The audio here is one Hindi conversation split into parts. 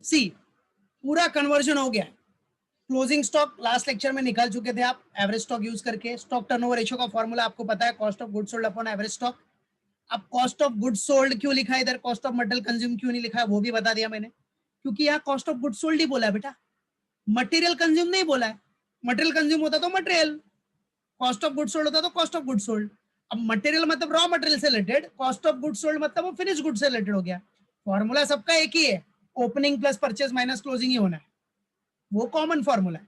सी पूरा कन्वर्जन हो गया। क्लोजिंग स्टॉक लास्ट लेक्चर में निकाल चुके थे आप एवरेज स्टॉक यूज करके। स्टॉक टर्नओवर रेशियो का फॉर्मूला आपको पता है, cost of goods sold upon average stock. अब कॉस्ट ऑफ गुड्स सोल्ड क्यों लिखा है इधर, कॉस्ट ऑफ मटेरियल कंज्यूम क्यों नहीं लिखा है वो भी बता दिया मैंने, क्योंकि यहाँ कॉस्ट ऑफ गुड्स सोल्ड ही बोला है बेटा, मटेरियल कंज्यूम नहीं बोला है। मटेरियल कंज्यूम होता तो material, cost of goods sold होता तो कॉस्ट ऑफ गुड्स सोल्ड। अब मटेरियल मतलब रॉ मटेरियल से related, cost of goods sold मतलब वो फिनिश गुड्स से रिलेटेड हो गया। फॉर्मूला सबका एक ही है, opening plus purchase minus closing ही होना है, वो कॉमन फॉर्मूला है।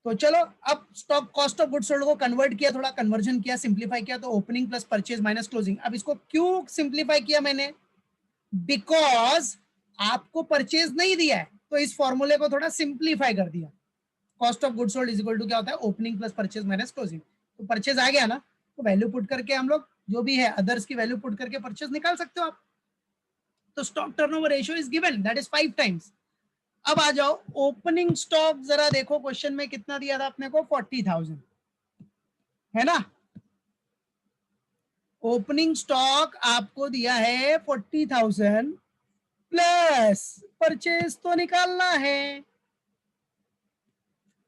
तो चलो अब stock cost of goods sold को कन्वर्ट किया, थोड़ा कन्वर्जन किया, सिंप्लीफाई किया, तो opening plus purchase minus closing. अब इसको क्यों सिंप्लीफाई किया मैंने, बिकॉज आपको परचेज नहीं दिया है, तो इस फॉर्मूले को थोड़ा सिंप्लीफाई कर दिया। Cost of goods sold is equal to क्या होता है, opening plus purchase minus closing. तो परचेज आ गया ना, तो वैल्यू पुट करके हम लोग जो भी है अदर्स की वैल्यू पुट करके परचेज निकाल सकते हो आप। तो stock turnover ratio is given, that is 5 times. अब आ जाओ ओपनिंग स्टॉक, जरा देखो क्वेश्चन में कितना दिया था अपने को, 40,000 है ना। ओपनिंग स्टॉक आपको दिया है 40,000 प्लस परचेज तो निकालना है,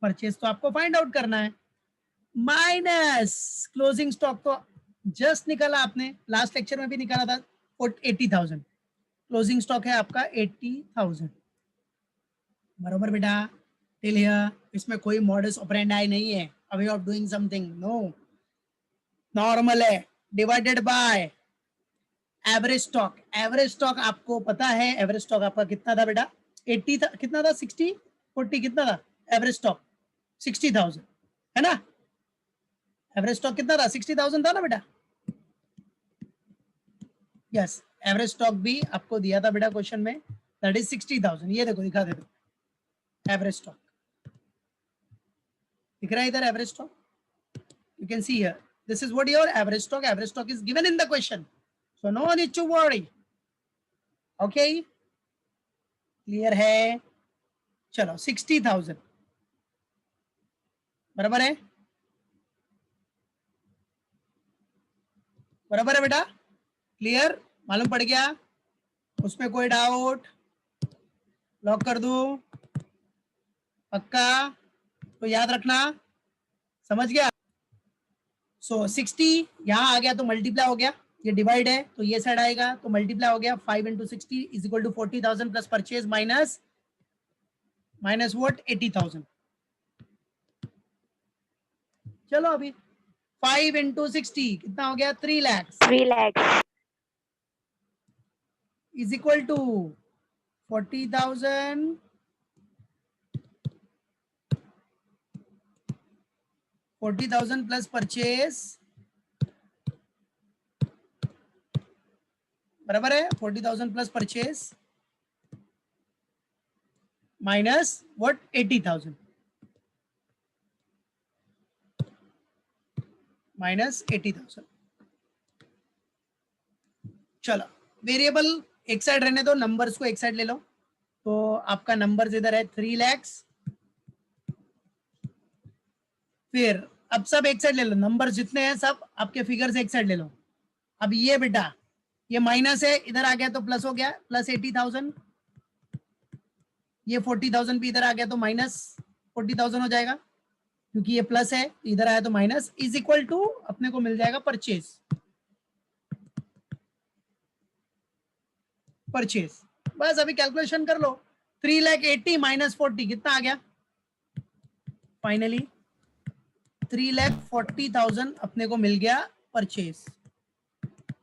परचेज तो आपको फाइंड आउट करना है, माइनस क्लोजिंग स्टॉक तो जस्ट निकाला आपने, लास्ट लेक्चर में भी निकाला था 80,000। क्लोजिंग स्टॉक है आपका 80,000, बरोबर बेटा। टिल हियर इसमें कोई मॉडस ऑपरेंडाई नहीं है, a way of doing something, no, normal है, divided by average stock. Average stock आपको पता है, एवरेज स्टॉक आपका कितना था बेटा, 80 था, कितना था, 60 40 कितना था एवरेज स्टॉक, 60,000 है ना। एवरेज स्टॉक कितना था, 60,000 था ना बेटा। यस, एवरेज स्टॉक भी आपको दिया था बेटा क्वेश्चन में, दैट इज 60,000। ये देखो दिखा देते, एवरेज स्टॉक दिख रहा है इधर, average stock you can see here, this is what your average stock, average stock is given in the question, so no need to worry, okay, clear है। चलो 60,000 बराबर है, बराबर है बेटा, क्लियर, मालूम पड़ गया, उसमें कोई डाउट, लॉक कर दूं, पक्का, तो याद रखना, समझ गया। सो 60 यहाँ आ गया तो मल्टीप्लाई हो गया, ये डिवाइड है तो ये साइड आएगा तो मल्टीप्लाई हो गया, 5 into 60 is equal to 40,000 plus purchase minus what 80,000। चलो अभी 5 into 60 कितना हो गया, 3 lakh 3 lakhs is equal to 40,000 plus purchase, बराबर है 40,000 plus purchase minus what 80,000 minus 80,000। चलो वेरिएबल एक साइड रहने दो, नंबर्स को एक साइड ले लो, तो आपका नंबर्स इधर है 3 lakhs, फिर अब सब एक साइड ले लो, नंबर जितने हैं सब आपके फिगर्स एक साइड ले लो। अब ये बेटा ये माइनस है, इधर आ गया तो प्लस हो गया, प्लस 80,000, ये 40,000 भी इधर आ गया तो माइनस 40,000 हो जाएगा, क्योंकि ये प्लस है इधर आया तो माइनस, इज इक्वल टू अपने को मिल जाएगा परचेज, परचेज। बस अभी कैलकुलेशन कर लो, 3,80,000 माइनस 40 कितना आ गया, फाइनली 3,40,000 अपने को मिल गया परचेज।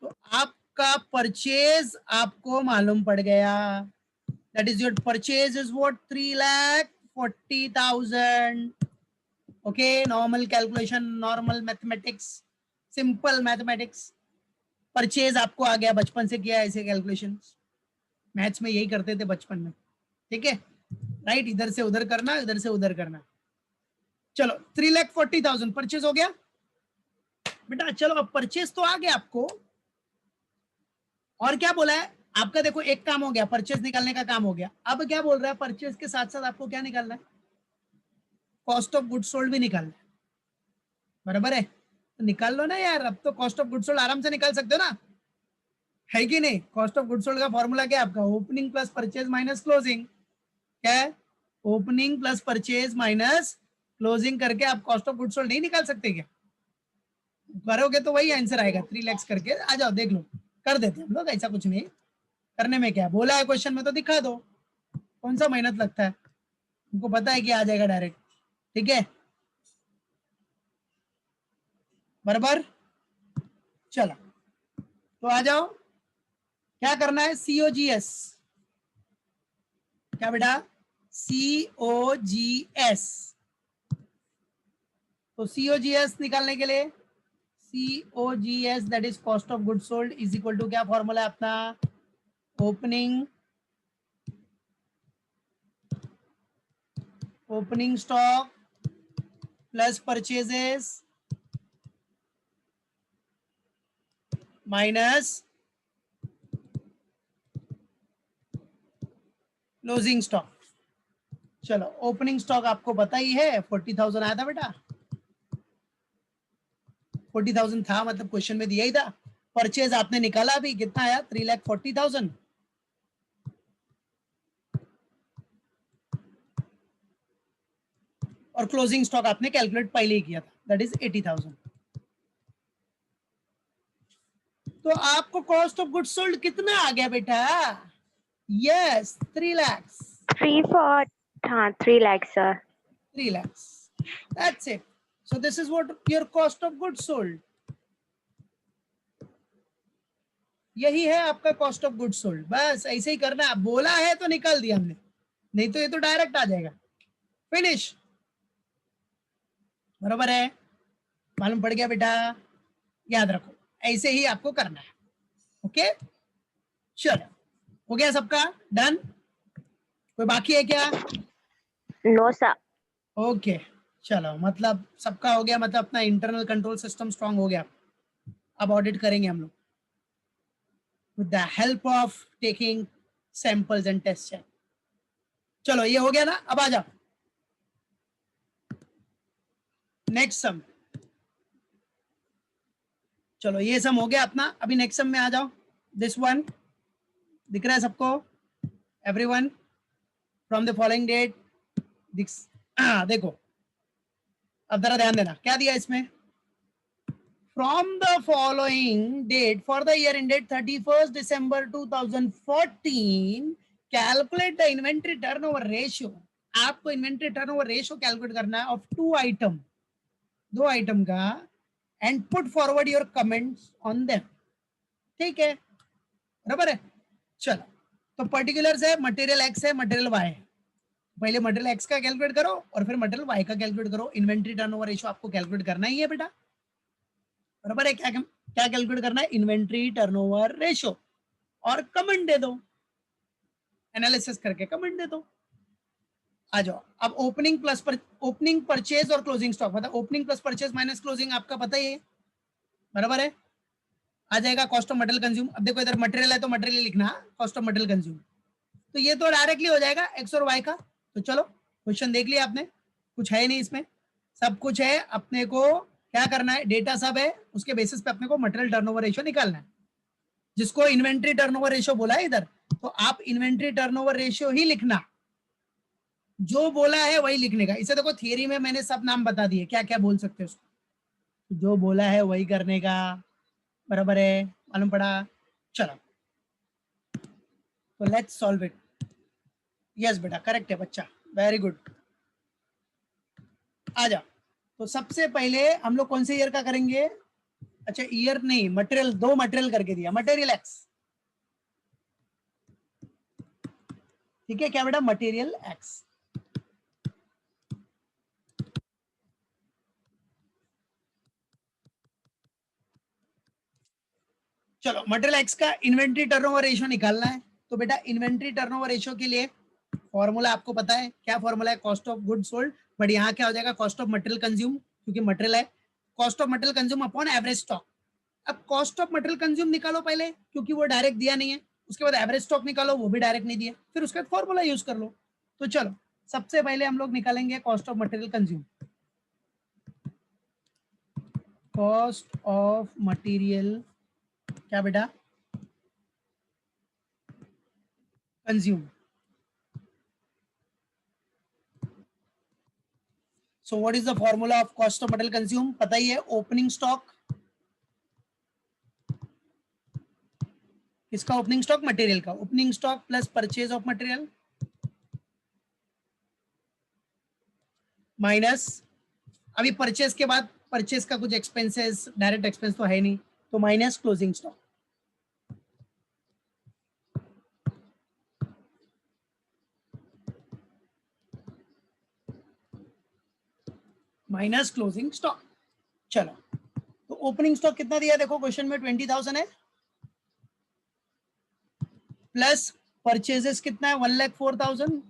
तो आपका परचेज आपको मालूम पड़ गया, that is your purchase is what 3,40,000। Okay, normal calculation, normal mathematics, simple mathematics. Purchase आपको आ गया, बचपन से किया ऐसे कैलकुलेशन, मैथ्स में यही करते थे बचपन में, ठीक है राइट, इधर से उधर करना, इधर से उधर करना। चलो 3,40,000 परचेज हो गया बेटा। चलो अब परचेज तो आ गया आपको, और क्या बोला है आपका, देखो एक काम हो गया, परचेज निकालने का काम हो गया। अब क्या बोल रहा है, परचेज के साथ साथ आपको क्या निकालना है, कॉस्ट ऑफ गुड्स सोल्ड भी निकालना है, बराबर है, तो निकाल लो ना यार, अब तो कॉस्ट ऑफ गुड्स सोल्ड आराम से निकाल सकते हो ना, है कि नहीं। कॉस्ट ऑफ गुड्स सोल्ड का फॉर्मूला क्या है आपका, opening plus purchase minus closing, क्या है, opening plus purchase minus closing करके आप कॉस्ट ऑफ गुड्स सोल्ड नहीं निकाल सकते क्या? करोगे तो वही आंसर आएगा, 3 लाख करके। आ जाओ देख लो, कर देते हम लोग, ऐसा कुछ नहीं करने में क्या बोला है क्वेश्चन में तो दिखा दो, कौन सा मेहनत लगता है, उनको पता है कि आ जाएगा डायरेक्ट। ठीक है बराबर, चलो तो आ जाओ, क्या करना है, COGS, क्या बेटा, COGS। तो COGS निकालने के लिए COGS that is cost of good sold is equal to, क्या फॉर्मूला है अपना, opening stock plus purchases minus closing stock. चलो ओपनिंग स्टॉक आपको पता ही है 40,000 आया था बेटा, 40,000 था, मतलब क्वेश्चन में दिया ही था। परचेज आपने निकाला अभी, कितना आया, 3,40,000। और क्लोजिंग स्टॉक आपने कैलकुलेट पहले ही किया था, दैट इज 80,000। तो आपको कॉस्ट ऑफ गुड्स सोल्ड कितना आ गया बेटा, yes 3 lakh, 3 lakh, sir. 3 lakhs, that's it. So this is what your cost of goods sold, यही है आपका कॉस्ट ऑफ गुड्स सोल्ड। बस ऐसे ही करना है, बोला है तो निकाल दिया हमने, नहीं तो ये तो डायरेक्ट आ जाएगा, फिनिश। बराबर है, मालूम पड़ गया बेटा, याद रखो ऐसे ही आपको करना है। ओके चलो, हो गया सबका डन, कोई बाकी है क्या? No, sir. ओके चलो, मतलब सबका हो गया, मतलब अपना इंटरनल कंट्रोल सिस्टम स्ट्रांग हो गया। अब ऑडिट करेंगे हम लोग with the help of taking samples and test. चलो ये हो गया ना, अब आ जाओ नेक्स्ट सम। चलो ये सम हो गया अपना, अभी नेक्स्ट सम में आ जाओ। दिस वन दिख रहा है सबको, everyone, from the following date, देखो अब जरा ध्यान देना, क्या दिया इसमें, from the following date for the year ended 31st December 2014 calculate the inventory turnover ratio. आपको इन्वेंट्री टर्नओवर रेशियो कैलकुलेट करना है ऑफ 2 आइटम, 2 आइटम का, and put forward your comments on them. ठीक है बराबर है, चलो तो पर्टिकुलर्स है, मटेरियल एक्स है, मटेरियल वाई है। पहले मटेरियल एक्स का कैलकुलेट करो और फिर मटेरियल वाई का कैलकुलेट करो। इन्वेंट्री टर्नओवर रेशियो आपको कैलकुलेट करना ही है बेटा, बराबर है। क्या क्या कैलकुलेट करना है, इन्वेंट्री टर्नओवर रेशियो, और कमेंट दे दो, एनालिसिस करके कमेंट दे दो। आ जाओ अब ओपनिंग प्लस ओपनिंग परचेज और क्लोजिंग स्टॉक, मतलब opening plus purchase minus closing आपका पता ही है, बराबर है। आ जाएगा कॉस्ट ऑफ मटेरियल कंज्यूम। अब देखो इधर मटेरियल है तो मटेरियल लिखना, कॉस्ट ऑफ मटेरियल कंज्यूम, तो ये तो डायरेक्टली हो जाएगा एक्स और वाई का। तो चलो क्वेश्चन देख लिया आपने, कुछ है नहीं इसमें, सब कुछ है। अपने को क्या करना है, डेटा सब है, उसके बेसिस पे अपने को मटेरियल टर्नओवर रेशियो निकालना है, जिसको इन्वेंट्री टर्नओवर रेशियो बोला है इधर। तो आप इन्वेंट्री टर्नओवर रेशियो ही लिखना, जो बोला है वही लिखने का। इसे देखो थियरी में मैंने सब नाम बता दिए, क्या क्या बोल सकते हैं उसको, जो बोला है वही करने का, बराबर है, मालूम पड़ा। चलो तो लेट्स सॉल्व इट। यस बेटा करेक्ट है बच्चा, वेरी गुड। आ जा, तो सबसे पहले हम लोग कौन से ईयर का करेंगे, अच्छा ईयर नहीं, मटेरियल, 2 मटेरियल करके दिया, मटेरियल एक्स, ठीक है क्या बेटा, मटेरियल एक्स। चलो मटेरियल एक्स का इन्वेंट्री टर्नओवर रेशियो निकालना है। तो बेटा इन्वेंट्री टर्नओवर रेशियो के लिए फॉर्मूला आपको पता है, क्या फॉर्मूला है, cost of good sold, but यहाँ क्या हो जाएगा, कॉस्ट ऑफ मटेरियल कंज्यूम, क्योंकि मटेरियल है, cost of material consume upon average stock. अब कॉस्ट ऑफ मटेरियल कंज्यूम निकालो पहले, क्योंकि वो डायरेक्ट दिया नहीं है, उसके बाद एवरेज स्टॉक निकालो, वो भी डायरेक्ट नहीं दिया, फिर उसके बाद फॉर्मूला यूज कर लो। तो चलो सबसे पहले हम लोग निकालेंगे cost of material consume, cost of material क्या बेटा consume. So what is the formula of cost of material consume? पता ही है, ओपनिंग स्टॉक, इसका ओपनिंग स्टॉक मटेरियल का, opening stock plus purchase of material minus, अभी परचेज के बाद परचेज का कुछ एक्सपेंसेस, डायरेक्ट एक्सपेंस तो है नहीं, तो minus closing stock, minus closing stock. चलो, तो ओपनिंग स्टॉक कितना दिया देखो क्वेश्चन में, 20,000 है, प्लस परचेजेस कितना है, 1,04,000,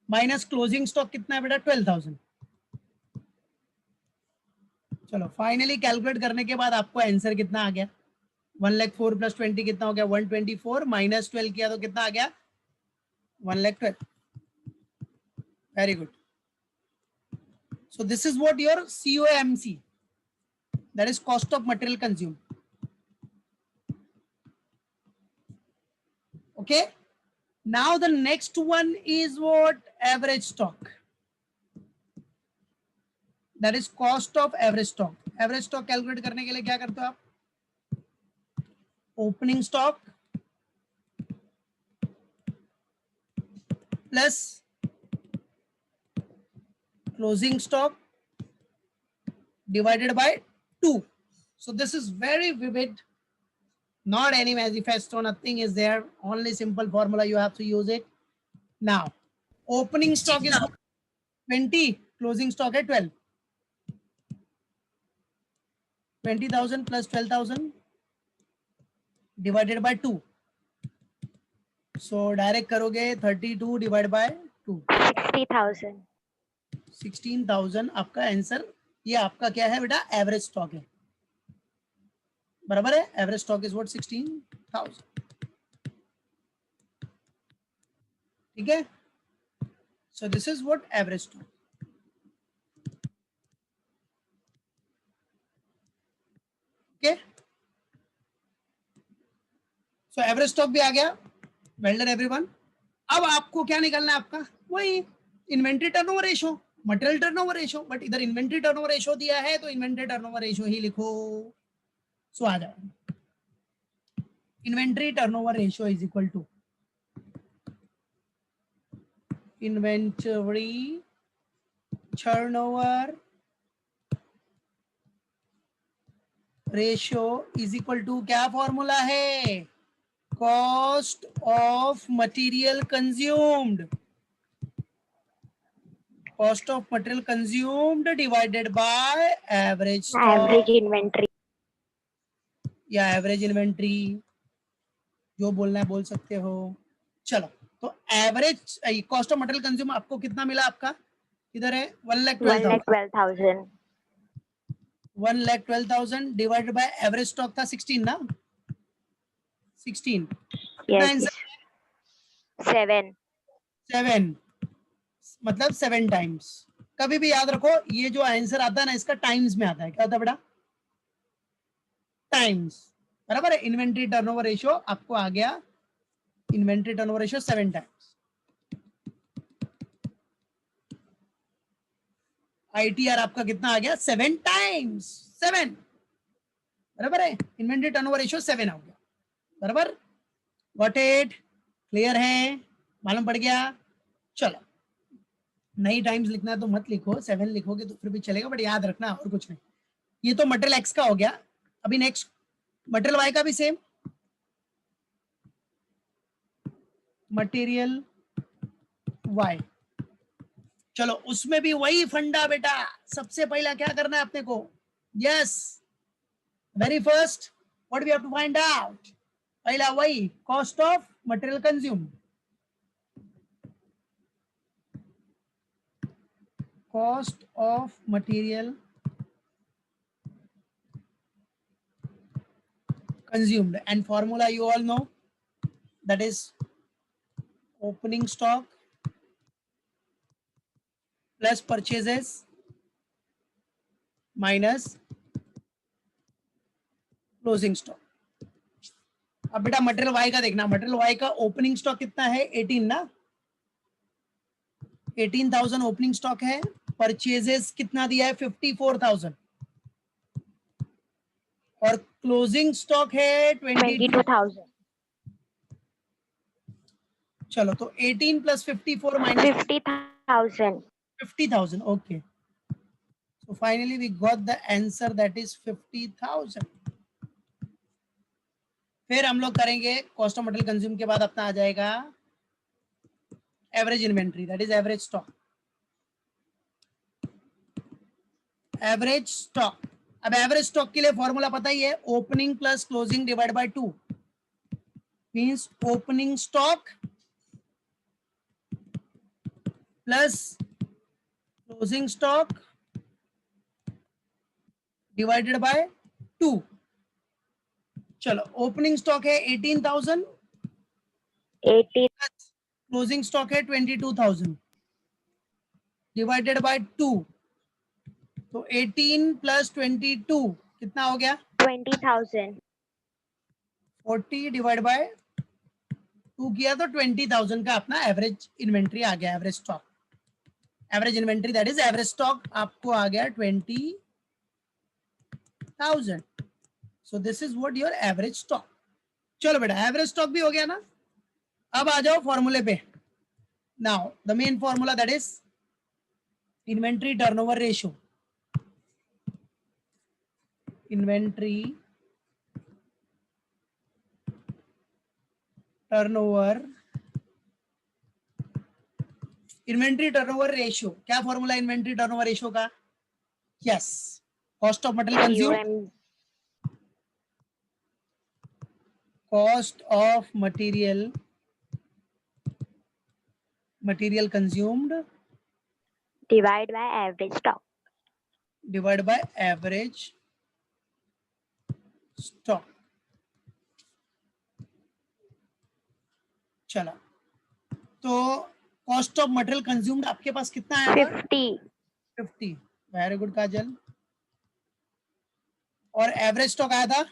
माइनस क्लोजिंग स्टॉक कितना है बेटा, 12,000। चलो फाइनली कैलकुलेट करने के बाद आपको आंसर कितना आ गया, 1,04,000 प्लस 20 कितना हो गया, 124, माइनस 12 किया तो कितना आ गया, 1,12,000। Very good. So this is what your COMC, that is cost of material consumed. Okay, now the next one is what, average stock, that is cost of average stock. Average stock calculate करने के लिए क्या करते हो आप, opening stock plus closing stock divided by 2. So this is very vivid, not any manifesto, nothing is there, only simple formula, you have to use it. Now opening stock is 20, closing stock है 12, 20,000 plus 12,000 divided by 2. So direct करोगे 32 डिवाइड बाय 2, 60,000. 16,000 आपका आंसर। ये आपका क्या है बेटा, एवरेज स्टॉक है, बराबर है, एवरेज स्टॉक इज व्हाट, 16,000। ठीक है, so this is what average stock. Okay, so average stock भी आ गया, वेल डन एवरीवन। अब आपको क्या निकालना है, आपका वही inventory turnover ratio, material turnover ratio, but इधर इन्वेंट्री टर्नओवर रेशियो दिया है तो इन्वेंट्री टर्नओवर रेशियो ही लिखो, सो आ जाएगा, inventory turnover ratio is equal to inventory turnover ratio is equal to, क्या फॉर्मूला है, cost of material consumed, cost of material consumed divided by average Average inventory. या एवरेज इन्वेंट्री, जो बोलना है बोल सकते हो। चलो, तो average cost of material consume आपको कितना मिला, आपका इधर है 1,12,000. 1,12,000 डिवाइडेड बाय एवरेज स्टॉक था 16 ना, 16, Yes. 7. 7, मतलब 7 टाइम्स। कभी भी याद रखो, ये जो आंसर आता है ना, इसका टाइम्स में आता है, क्या होता है बेटा, टाइम्स, बराबर है। इन्वेंट्री टर्नओवर रेशियो आपको आ गया, inventory turnover ratio 7 times, ITR आपका कितना आ गया, 7 टाइम्स, 7, बराबर है, इन्वेंट्री टर्नओवर रेशियो 7 हो गया, बराबर, गॉट इट, क्लियर है, मालूम पड़ गया। चलो, नई टाइम्स लिखना है तो मत लिखो, 7 लिखोगे तो फिर भी चलेगा, बट याद रखना और कुछ नहीं। ये तो मटेरियल एक्स का हो गया, अभी नेक्स्ट मटेरियल वाई का भी सेम, मटेरियल वाई। चलो, उसमें भी वही फंडा बेटा, सबसे पहला क्या करना है अपने को, yes, very first what we have to find out, पहला वही cost of material consume, cost of material consumed, and formula you all know, that is opening stock plus purchases minus closing stock। अब बेटा मटेरियल वाई का देखना, मटेरियल वाई का ओपनिंग स्टॉक कितना है, 18 ना, 18,000 ओपनिंग स्टॉक है, परचेजेस कितना दिया है 54,000 और क्लोजिंग स्टॉक है 22,000। चलो तो 18 plus 54 minus 50,000. 50,000. Okay, so finally we got the answer that is 50,000. फिर हम लोग करेंगे कॉस्ट ऑफ मटेरियल कंज्यूम के बाद अपना आ जाएगा average inventory, that is average stock. Average stock, अब एवरेज स्टॉक के लिए फॉर्मूला पता ही है, opening plus closing divide by 2 means opening stock plus closing stock divided by 2. चलो ओपनिंग स्टॉक है 18,000, 80. क्लोजिंग स्टॉक है 22,000 डिवाइडेड बाय 2. तो 18 प्लस 22 कितना हो गया 20,000. 40 डिवाइड बाय 2 किया तो 20,000 का अपना एवरेज इन्वेंट्री आ गया. Average stock, average inventory that is average stock आपको आ गया 20,000. So this is what your average stock. चलो बेटा एवरेज स्टॉक भी हो गया ना. अब आ जाओ फॉर्मूले पे. Now the main formula that is inventory turnover ratio. Inventory turnover, inventory turnover ratio. क्या फॉर्मूला इन्वेंट्री टर्नओवर रेशियो का? Yes, cost of material consume, cost of material consumed Divide by average stock. Divide by average stock. चला तो कॉस्ट ऑफ मटेरियल कंज्यूम्ड आपके पास कितना आया था 50. 50. वेरी गुड काजल. और एवरेज स्टॉक आया था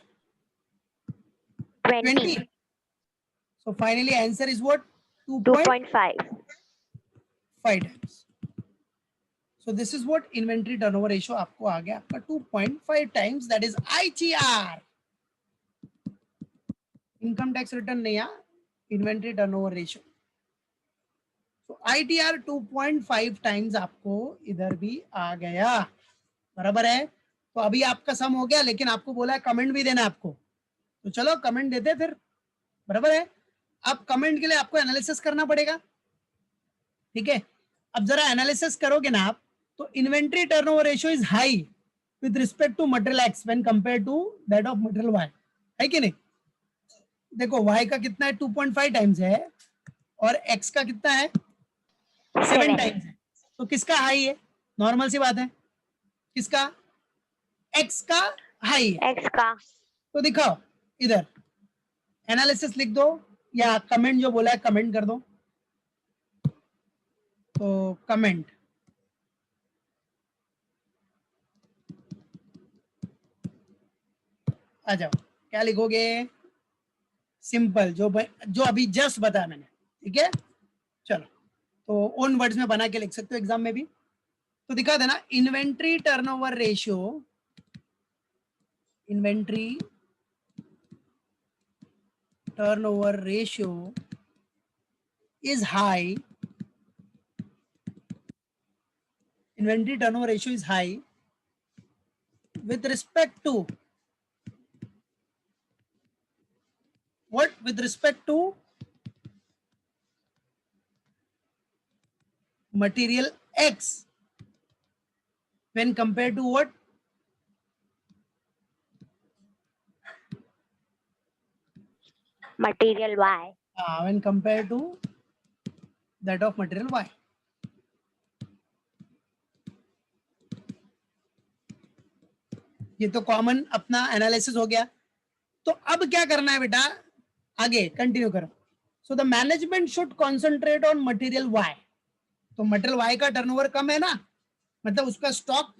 20. So finally answer is what 2.5. 5 times. So this is what inventory turnover ratio आपको आ गया आपका 2.5 times, that is ITR. Income tax return नहीं आ, इन्वेंट्री टर्नओवर रेशियो. तो ITR 2.5 टाइम्स आपको इधर भी आ गया. बराबर है. तो अभी आपका सम हो गया, लेकिन आपको बोला है कमेंट भी देना आपको, तो चलो कमेंट देते फिर. बराबर है. अब कमेंट के लिए आपको एनालिसिस करना पड़ेगा. ठीक है, अब जरा एनालिसिस करोगे ना आप, तो inventory turnover ratio is high with respect to material X when compare to that of material Y. है कि नहीं? देखो वाई का कितना है 2.5 टाइम्स है और एक्स का कितना है 7 टाइम्स है. तो किसका हाई है? नॉर्मल सी बात है, किसका? एक्स का हाई है. X का. तो दिखाओ इधर एनालिसिस लिख दो, या कमेंट जो बोला है कमेंट कर दो. तो कमेंट आ जाओ, क्या लिखोगे? सिंपल जो अभी जस्ट बताया मैंने. ठीक है, चलो तो ओन वर्ड्स में बना के लिख सकते हो एग्जाम में भी. तो दिखा देना inventory turnover ratio, inventory turnover ratio is high, inventory turnover ratio is high with respect to what? With respect to material X when compared to what? Material Y. When compared to that of material Y. ये तो कॉमन अपना एनालिसिस हो गया. तो अब क्या करना है बेटा, आगे कंटिन्यू करो. So the management should concentrate on material Y. तो मटेरियल वाई का टर्नओवर कम है ना, मतलब उसका स्टॉक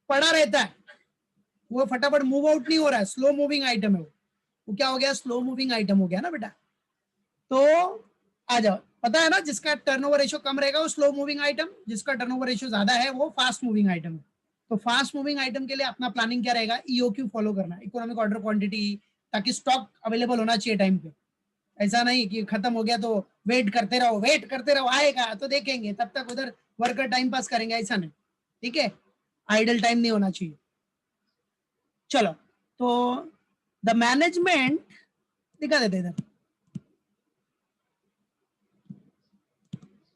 पड़ा रहता है, वो फटाफट मूव आउट नहीं हो रहा है, स्लो मूविंग आइटम है वो क्या हो गया? स्लो मूविंग आइटम हो गया ना बेटा. तो आ जाओ पता है ना, जिसका टर्नओवर रेशियो कम रहेगा वो स्लो मूविंग आइटम, जिसका टर्नओवर रेशियो ज्यादा है वो फास्ट मूविंग आइटम है। तो फास्ट मूविंग आइटम के लिए अपना प्लानिंग क्या रहेगा, ईओक्यू फॉलो करना, इकोनॉमिक ऑर्डर क्वांटिटी, ताकि स्टॉक अवेलेबल होना चाहिए टाइम पे। ऐसा नहीं कि खत्म हो गया तो वेट करते रहो, आएगा तो देखेंगे, तब तक उधर वर्कर टाइम पास करेंगे, ऐसा नहीं, ठीक है। आइडल टाइम नहीं होना चाहिए। चलो, तो द मैनेजमेंट दिखा देते इधर।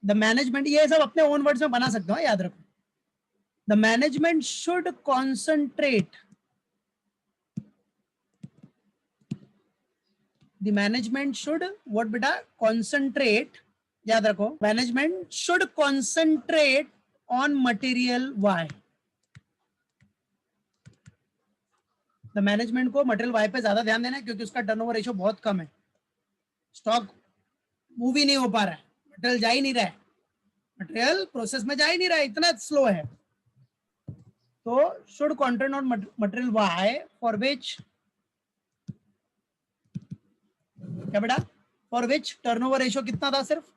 द मैनेजमेंट, ये सब अपने ओन वर्ड्स में बना सकते हो, याद रखो। The management should concentrate, the management should what बेटा, कॉन्सेंट्रेट, याद रखो, management should concentrate on material Y. The management को मटेरियल वाई पे ज्यादा ध्यान देना है, क्योंकि उसका टर्नओवर रेशियो बहुत कम है, स्टॉक मूव ही नहीं हो पा रहा है, मटेरियल जा ही नहीं रहा है, मटेरियल प्रोसेस में जा ही नहीं रहा है, इतना स्लो है। तो should concentrate on material Y for which, क्या बेटा, फॉर विच टर्नओवर रेशियो कितना था, सिर्फ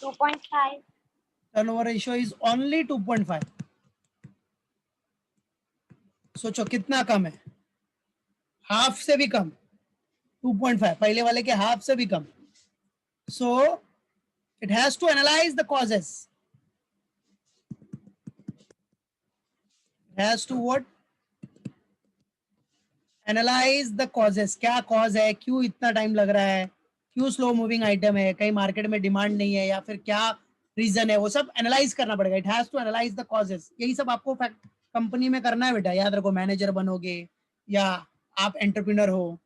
2.5. Turnover ratio is only 2.5। सोचो कितना कम है, हाफ से भी कम, 2.5 पहले वाले के हाफ से भी कम। So it has to analyse the causes, has to what, analyse the causes, क्या कॉज है, क्यों इतना टाइम लग रहा है, क्यों स्लो मूविंग आइटम है, कहीं मार्केट में डिमांड नहीं है, या फिर क्या रीजन है, वो सब एनालाइज करना पड़ेगा। It has to analyse the causes, यही सब आपको कंपनी में करना है बेटा, याद रखो, मैनेजर बनोगे या आप एंटरप्रेन्योर हो।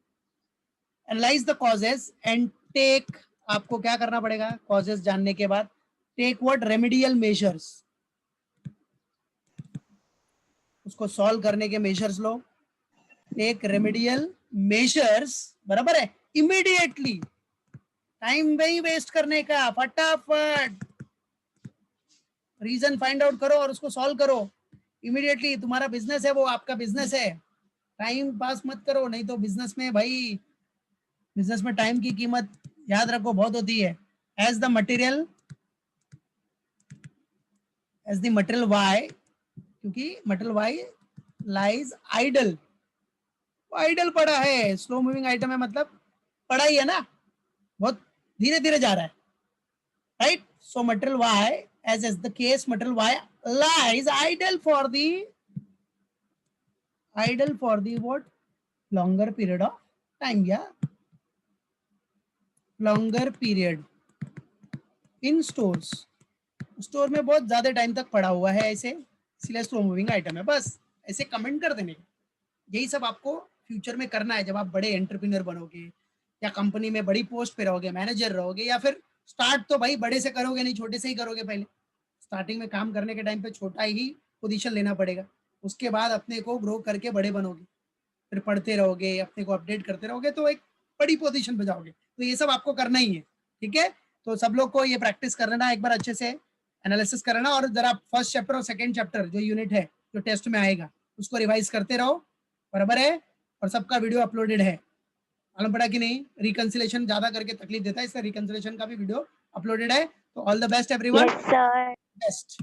Analyze the causes and take, आपको क्या करना पड़ेगा कॉजेस जानने के बाद, टेक व्हाट, रेमेडियल मेजर्स, उसको सॉल्व करने के मेजर्स लो, टेक रेमेडियल मेजर्स, बराबर है, इमीडिएटली, टाइम नहीं वेस्ट करने का, फटाफट रीजन फाइंड आउट करो और उसको सॉल्व करो इमीडिएटली। तुम्हारा बिजनेस है वो, आपका बिजनेस है, टाइम पास मत करो, नहीं तो बिजनेस में भाई, बिजनेस में टाइम की कीमत याद रखो बहुत होती है। एज द मटेरियल वाई, क्योंकि material Y lies idle, idle पड़ा है, स्लो मूविंग आइटम है, मतलब पड़ा ही है ना, बहुत धीरे धीरे जा रहा है, right. So material Y, as is the case, material y lies idle for the what, longer period of time, yeah, longer period in stores, store में बहुत ज्यादा टाइम तक पड़ा हुआ है ऐसे, इसलिए स्लो मूविंग आइटम है। बस ऐसे कमेंट कर देने, यही सब आपको फ्यूचर में करना है, जब आप बड़े एंटरप्रेन्योर बनोगे या कंपनी में बड़ी पोस्ट पे रहोगे, मैनेजर रहोगे, या फिर स्टार्ट तो भाई बड़े से करोगे नहीं, छोटे से ही करोगे। पहले स्टार्टिंग में काम करने के टाइम पे छोटा ही पोजीशन लेना पड़ेगा, उसके बाद अपने को ग्रो करके बड़े बनोगे, फिर पढ़ते रहोगे, अपने को अपडेट करते रहोगे, तो एक बड़ी पोजीशन पे जाओगे। तो ये सब आपको करना ही है, ठीक है। तो सब लोग को ये प्रैक्टिस कर लेना, एक बार अच्छे से एनालिसिस कर लेना, और जरा फर्स्ट चैप्टर और सेकेंड चैप्टर जो यूनिट है जो टेस्ट में आएगा उसको रिवाइज करते रहो, बराबर है। और सबका वीडियो अपलोडेड है, मालूम पड़ा कि नहीं, रिकंसिलेशन ज्यादा करके तकलीफ देता है, इससे रिकंसिलेशन का भी वीडियो अपलोडेड है। तो all the best everyone, Yes, sir. Best.